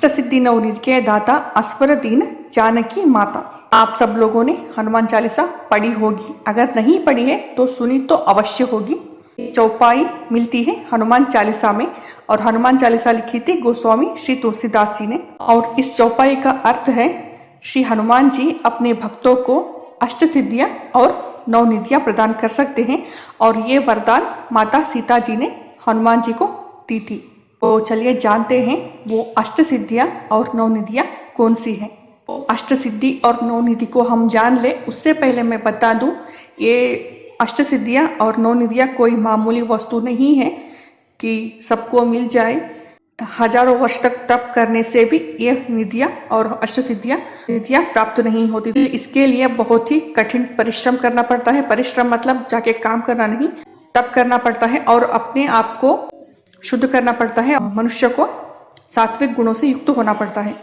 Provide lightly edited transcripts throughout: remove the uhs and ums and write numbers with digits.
अष्टसिद्धि नवनिधि के दाता अस्वर दीन जानकी माता। आप सब लोगों ने हनुमान चालीसा पढ़ी होगी, अगर नहीं पढ़ी है तो सुनी तो अवश्य होगी। चौपाई मिलती है हनुमान चालीसा में और हनुमान चालीसा लिखी थी गोस्वामी श्री तुलसीदास जी ने। और इस चौपाई का अर्थ है श्री हनुमान जी अपने भक्तों को अष्ट सिद्धियां और नवनिधियां प्रदान कर सकते हैं और ये वरदान माता सीता जी ने हनुमान जी को दी थी। तो चलिए जानते हैं वो अष्ट सिद्धियां और नवनिधियां कौन सी हैं। अष्ट सिद्धि और नवनिधि को हम जान ले उससे पहले मैं बता दूं, ये अष्ट सिद्धियां और नवनिधियां कोई मामूली वस्तु नहीं है कि सबको मिल जाए। हजारों वर्ष तक तप करने से भी ये निधियां और अष्ट सिद्धियां प्राप्त नहीं होती। इसके लिए बहुत ही कठिन परिश्रम करना पड़ता है। परिश्रम मतलब जाके काम करना नहीं, तप करना पड़ता है और अपने आप को शुद्ध करना पड़ता है। मनुष्य को सात्विक गुणों से युक्त होना पड़ता है।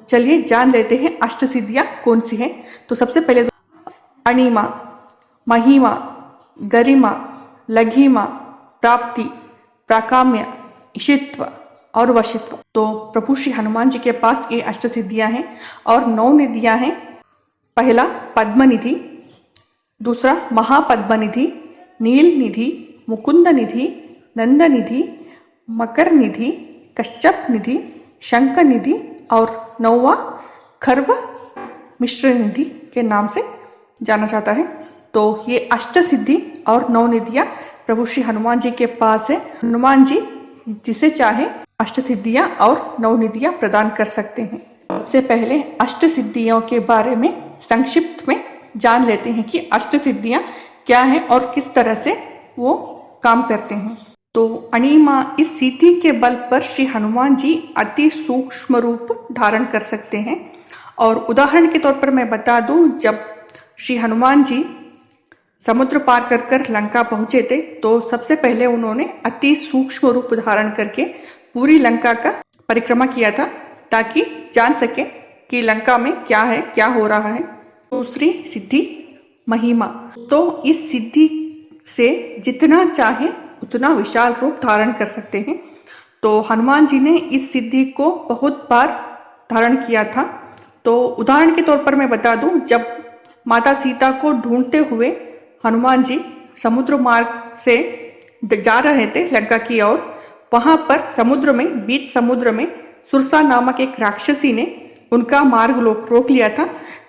चलिए जान लेते हैं अष्ट सिद्धियां कौन सी हैं। तो सबसे पहले अणिमा, महिमा, गरिमा, लघिमा, प्राप्ति, प्राकाम्य, ईशित्व और वशित्व। तो प्रभु श्री हनुमान जी के पास ये अष्ट सिद्धियां हैं और नौ निधियां हैं। पहला पद्मनिधि, दूसरा महापद्मनिधि, नील निधि, मुकुंद निधि, नंद निधि, मकर निधि, कश्यप निधि, शंख निधि और नौवा खर्व मिश्र निधि के नाम से जाना जाता है। तो ये अष्ट सिद्धि और नौ निधियां प्रभु श्री हनुमान जी के पास है। हनुमान जी जिसे चाहे अष्ट सिद्धियां और नौ निधियां प्रदान कर सकते हैं। सबसे पहले अष्ट सिद्धियों के बारे में संक्षिप्त में जान लेते हैं कि अष्ट सिद्धियां क्या हैं और किस तरह से वो काम करते हैं। तो अणिमा, इस सिद्धि के बल पर श्री हनुमान जी अति सूक्ष्म रूप धारण कर सकते हैं। और उदाहरण के तौर पर मैं बता दूं, जब श्री हनुमान जी समुद्र पार कर कर लंका पहुंचे थे तो सबसे पहले उन्होंने अति सूक्ष्म रूप धारण करके पूरी लंका का परिक्रमा किया था ताकि जान सके कि लंका में क्या है, क्या हो रहा है। दूसरी सिद्धि महिमा, तो इस सिद्धि से जितना चाहे उतना विशाल रूप धारण कर सकते हैं। तो हनुमान जी ने इस सिद्धि को बहुत बार धारण किया था। तो उदाहरण के तौर पर मैं बता दूं, जब माता सीता को ढूंढते हुए हनुमान जी समुद्र मार्ग से जा रहे थे लंका की ओर, वहां पर समुद्र में, बीच समुद्र में सुरसा नामक एक राक्षसी ने उनका मार्ग रोक लिया था।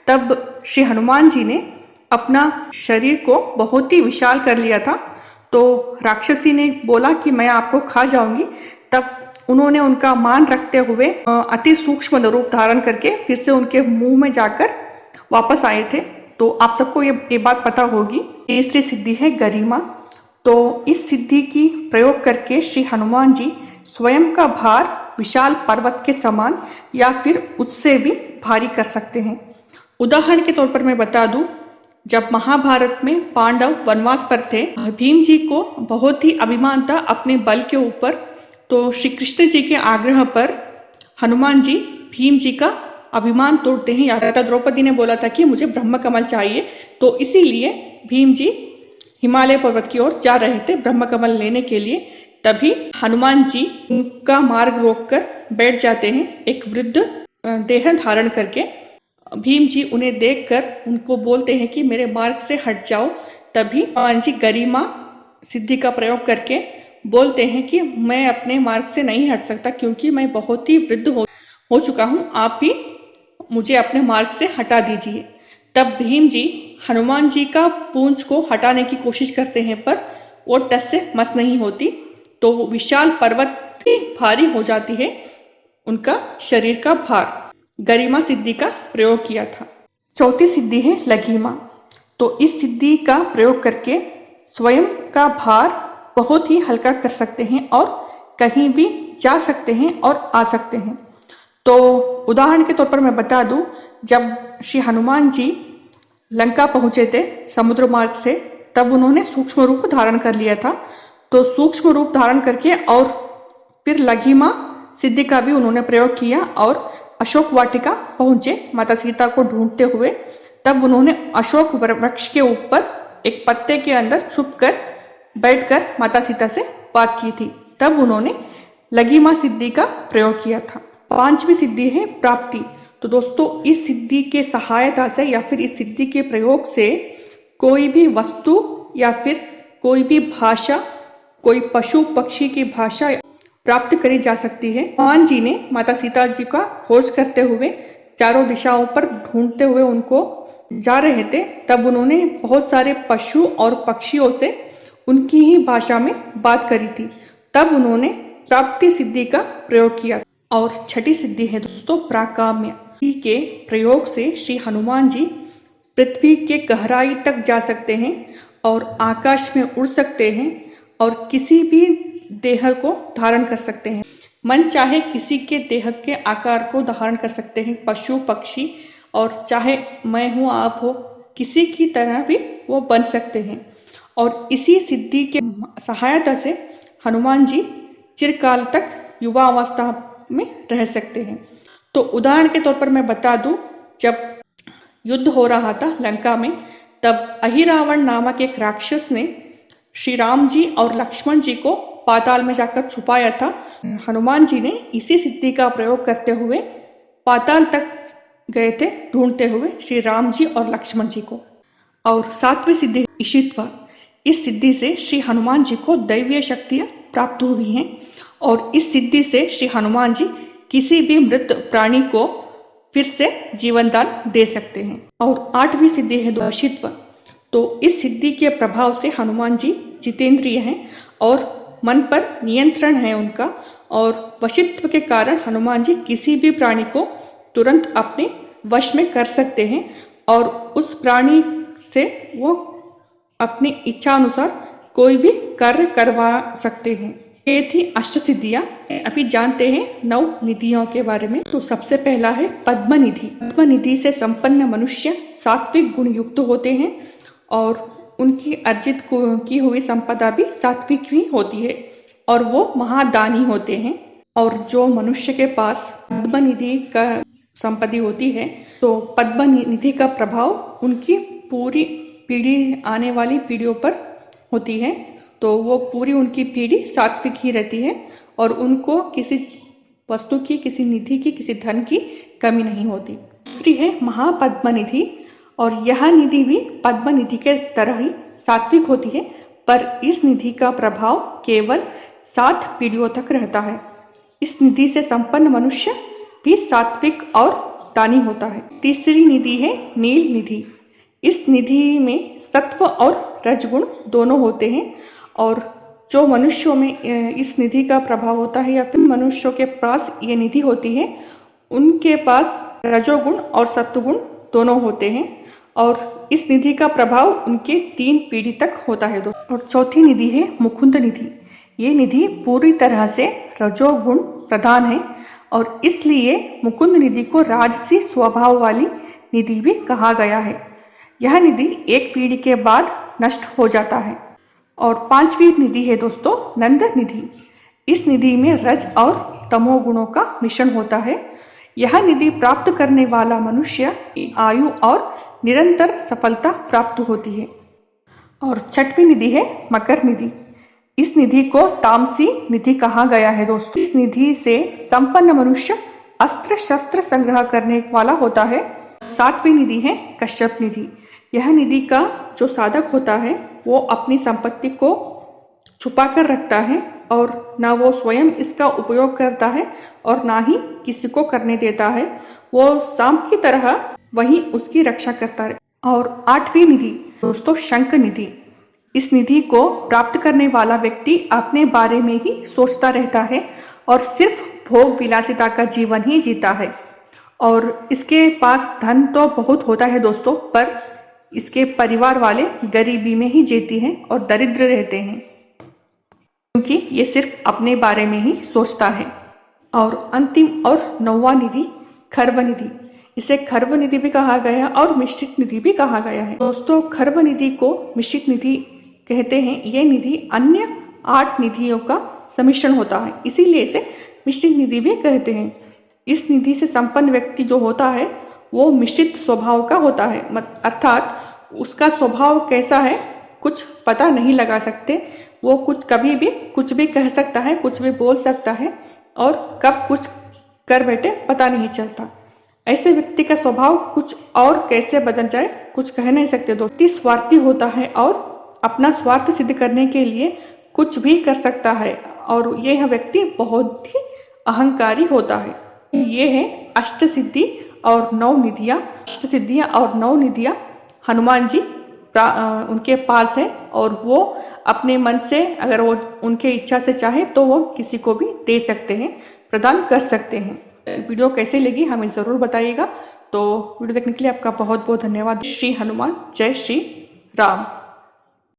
तब श्री हनुमान जी ने अपना शरीर को बहुत ही विशाल कर लिया था। तो राक्षसी ने बोला कि मैं आपको खा जाऊंगी। तब उन्होंने उनका मान रखते हुए अति सूक्ष्म रूप धारण करके फिर से उनके मुंह में जाकर वापस आए थे। तो आप सबको ये बात पता होगी। तीसरी सिद्धि है गरिमा। तो इस सिद्धि की प्रयोग करके श्री हनुमान जी स्वयं का भार विशाल पर्वत के समान या फिर उससे भी भारी कर सकते हैं। उदाहरण के तौर पर मैं बता दूं, जब महाभारत में पांडव वनवास पर थे, भीम जी को बहुत ही अभिमान था अपने बल के ऊपर। तो श्री कृष्ण जी के आग्रह पर हनुमान जी भीम जी का अभिमान तोड़ते हैं। याद था द्रौपदी ने बोला था कि मुझे ब्रह्म कमल चाहिए, तो इसीलिए भीम जी हिमालय पर्वत की ओर जा रहे थे ब्रह्म कमल लेने के लिए। तभी हनुमान जी उनका मार्ग रोककर बैठ जाते हैं एक वृद्ध देह धारण करके। भीम जी उन्हें देखकर उनको बोलते हैं कि मेरे मार्ग से हट जाओ। तभी हनुमान जी गरिमा सिद्धि का प्रयोग करके बोलते हैं कि मैं अपने मार्ग से नहीं हट सकता क्योंकि मैं बहुत ही वृद्ध हो चुका हूँ, आप ही मुझे अपने मार्ग से हटा दीजिए। तब भीम जी हनुमान जी का पूंछ को हटाने की कोशिश करते हैं पर वो टस से मस नहीं होती। तो विशाल पर्वत भारी हो जाती है उनका शरीर का भार। गरिमा सिद्धि का प्रयोग किया था। चौथी सिद्धि है लघिमा। तो इस सिद्धि का प्रयोग करके स्वयं का भार बहुत ही हल्का कर सकते हैं और कहीं भी जा सकते हैं और आ सकते हैं। तो उदाहरण के तौर पर मैं बता दूं, जब श्री हनुमान जी लंका पहुंचे थे समुद्र मार्ग से, तब उन्होंने सूक्ष्म रूप धारण कर लिया था। तो सूक्ष्म रूप धारण करके और फिर लघिमा सिद्धि का भी उन्होंने प्रयोग किया और अशोक वाटिका पहुंचे माता सीता को ढूंढते हुए। तब उन्होंने अशोक वृक्ष के ऊपर एक पत्ते के अंदर छुपकर बैठकर माता सीता से बात की थी, तब उन्होंने लघिमा सिद्धि का प्रयोग किया था। पांचवी सिद्धि है प्राप्ति। तो दोस्तों, इस सिद्धि के सहायता से या फिर इस सिद्धि के प्रयोग से कोई भी वस्तु या फिर कोई भी भाषा, कोई पशु पक्षी की भाषा प्राप्त करी जा सकती है। हनुमान जी ने माता सीता जी का खोज करते हुए चारों दिशाओं पर ढूंढते हुए उनको जा रहे थे, तब उन्होंने बहुत सारे पशु और पक्षियों से उनकी ही भाषा में बात करी थी, तब उन्होंने प्राप्ति सिद्धि का प्रयोग किया। और छठी सिद्धि है दोस्तों प्राकाम्य। के प्रयोग से श्री हनुमान जी पृथ्वी के गहराई तक जा सकते हैं और आकाश में उड़ सकते हैं और किसी भी देह को धारण कर सकते हैं। मन चाहे किसी के देह के आकार को धारण कर सकते हैं, पशु पक्षी, और चाहे मैं हूँ आप हो, किसी की तरह भी वो बन सकते हैं। और इसी सिद्धि के सहायता से हनुमान जी चिरकाल तक युवा अवस्था में रह सकते हैं। तो उदाहरण के तौर पर मैं बता दूं, जब युद्ध हो रहा था लंका में, तब अहिरावण नामक एक राक्षस ने श्री राम जी और लक्ष्मण जी को पाताल में जाकर छुपाया था। हनुमान जी ने इसी सिद्धि का प्रयोग करते हुए पाताल तक गए थे, ढूंढते हुए श्री राम जी और लक्ष्मण जी को। और सातवीं सिद्धि ईशित्व। इस सिद्धि से श्री हनुमान जी को दैवीय शक्तियां प्राप्त हुई हैं और इस सिद्धि से श्री हनुमान जी किसी भी मृत प्राणी को फिर से जीवन दान दे सकते हैं। और आठवीं सिद्धि है वशित्व। तो इस सिद्धि के प्रभाव से हनुमान जी जितेंद्रिय हैं और मन पर नियंत्रण है उनका, और वशित्व के कारण हनुमान जी किसी भी प्राणी को तुरंत अपने वश में कर सकते हैं और उस प्राणी से वो अपनी इच्छा अनुसार कोई भी कार्य करवा सकते हैं। ये थी अष्ट सिद्धियां। अभी जानते हैं 9 निधियों के बारे में। तो सबसे पहला है पद्म निधि। पद्म निधि से संपन्न मनुष्य सात्विक गुण युक्त होते हैं और उनकी अर्जित की हुई संपदा भी सात्विक ही होती है और वो महादानी होते हैं। और जो मनुष्य के पास पद्म निधि का संपत्ति होती है, तो पद्म निधि का प्रभाव उनकी पूरी पीढ़ी, आने वाली पीढ़ियों पर होती है, तो वो पूरी उनकी पीढ़ी सात्विक ही रहती है और उनको किसी वस्तु की, किसी निधि की, किसी धन की कमी नहीं होती। दूसरी है महापद्म निधि, और यह निधि भी पद्म निधि के तरह ही सात्विक होती है, पर इस निधि का प्रभाव केवल 7 पीढ़ियों तक रहता है। इस निधि से संपन्न मनुष्य भी सात्विक और दानी होता है। तीसरी निधि है नील निधि। इस निधि में सत्व और रजगुण दोनों होते हैं और जो मनुष्यों में इस निधि का प्रभाव होता है या फिर मनुष्यों के पास ये निधि होती है, उनके पास रजोगुण और सत्वगुण दोनों होते हैं और इस निधि का प्रभाव उनके 3 पीढ़ी तक होता है। और चौथी निधि है मुकुंद निधि। ये निधि पूरी तरह से रजोगुण प्रधान है और इसलिए मुकुंद निधि को राजसी स्वभाव वाली निधि भी कहा गया है। यह निधि एक पीढ़ी के बाद नष्ट हो जाता है। और 5वीं निधि है दोस्तों नंद निधि। इस निधि में रज और तमो गुणों का मिश्रण होता है। यह निधि प्राप्त करने वाला मनुष्य आयु और निरंतर सफलता प्राप्त होती है। और 6वीं निधि है मकर निधि। इस निधि को तामसी निधि कहा गया है दोस्तों। इस निधि से संपन्न मनुष्य अस्त्र शस्त्र संग्रह करने वाला होता है। 7वीं निधि है कश्यप निधि। यह निधि का जो साधक होता है वो अपनी संपत्ति को छुपा कर रखता है और ना वो स्वयं इसका उपयोग करता है और ना ही किसी को करने देता है। वो सांप की तरह वही उसकी रक्षा करता है। और 8वीं निधि दोस्तों शंख निधि। इस निधि को प्राप्त करने वाला व्यक्ति अपने बारे में ही सोचता रहता है और सिर्फ भोग विलासिता का जीवन ही जीता है। और इसके पास धन तो बहुत होता है दोस्तों, पर इसके परिवार वाले गरीबी में ही जीते हैं और दरिद्र रहते हैं, क्योंकि ये सिर्फ अपने बारे में ही सोचता है। और अंतिम और 9वां निधि खर्व निधि। इसे खर्व निधि भी कहा गया है और मिश्रित निधि भी कहा गया है। दोस्तों खर्व निधि को मिश्रित निधि कहते हैं। ये निधि अन्य 8 निधियों का सम्मिश्रण होता है, इसीलिए इसे मिश्रित निधि भी कहते हैं। इस निधि से संपन्न व्यक्ति जो होता है वो मिश्रित स्वभाव का होता है, अर्थात उसका स्वभाव कैसा है कुछ पता नहीं लगा सकते। वो कुछ कभी भी कुछ भी कह सकता है, कुछ भी बोल सकता है और कब कुछ कर बैठे पता नहीं चलता। ऐसे व्यक्ति का स्वभाव कुछ और कैसे बदल जाए कुछ कह नहीं सकते दोस्त। व्यक्ति स्वार्थी होता है और अपना स्वार्थ सिद्ध करने के लिए कुछ भी कर सकता है और यह व्यक्ति बहुत ही अहंकारी होता है। ये है अष्ट सिद्धि और नौ निधियाँ। अष्ट सिद्धियाँ और नौ निधियाँ हनुमान जी उनके पास है और वो अपने मन से अगर वो उनके इच्छा से चाहे तो वो किसी को भी दे सकते हैं, प्रदान कर सकते हैं। वीडियो कैसे लगी हमें ज़रूर बताइएगा। तो वीडियो देखने के लिए आपका बहुत बहुत धन्यवाद। श्री हनुमान, जय श्री राम।